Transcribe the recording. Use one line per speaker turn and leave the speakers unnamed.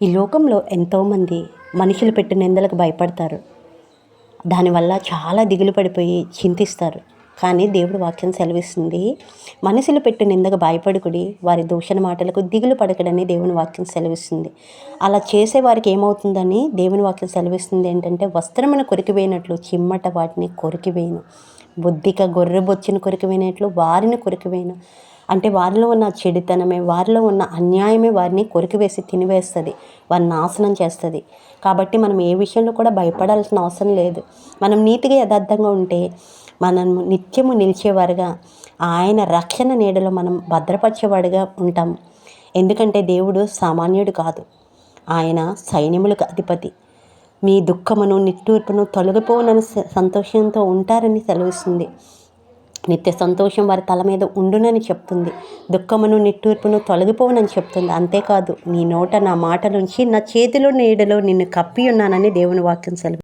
ఈ లోకంలో ఎంతోమంది మనుషులు పెట్టిన నిందలకు భయపడతారు. దానివల్ల చాలా దిగులు పడిపోయి చింతిస్తారు. కానీ దేవుడు వాక్యం సెలవిస్తుంది, మనుషులు పెట్టిన నిందకు భయపడుకుడి, వారి దూషణ మాటలకు దిగులు పడకడని దేవుని వాక్యం సెలవిస్తుంది. అలా చేసే వారికి ఏమవుతుందని దేవుని వాక్యం సెలవిస్తుంది ఏంటంటే, వస్త్రమును కొరికివేయినట్లు చిమ్మట వాటిని కొరికివేయను, బుద్ధిక గొర్రె బొచ్చును కొరికివేయినట్లు వారిని కొరికివేయను. అంటే వారిలో ఉన్న చెడుతనమే, వారిలో ఉన్న అన్యాయమే వారిని కొరికివేసి తినివేస్తుంది, వారిని నాశనం చేస్తుంది. కాబట్టి మనం ఏ విషయంలో కూడా భయపడాల్సిన అవసరం లేదు. మనం నీతిగా యథార్థంగా ఉంటే మనం నిత్యము నిలిచేవారుగా, ఆయన రక్షణ నీడలో మనం భద్రపరిచేవాడుగా ఉంటాం. ఎందుకంటే దేవుడు సామాన్యుడు కాదు, ఆయన సైన్యములకు అధిపతి. మీ దుఃఖమును నిట్టూర్పును తొలగిపోనని సంతోషంతో ఉంటారని సెలవిస్తుంది. నిత్య సంతోషం వారి తల మీద ఉండునని చెప్తుంది. దుఃఖమును నిట్టూర్పును తొలగిపోనని చెప్తుంది. అంతేకాదు, నీ నోట నా మాటలుంచి నా చేతిలో నీడలో నిన్ను కప్పి ఉన్నానని దేవుని వాక్యం సెలవు.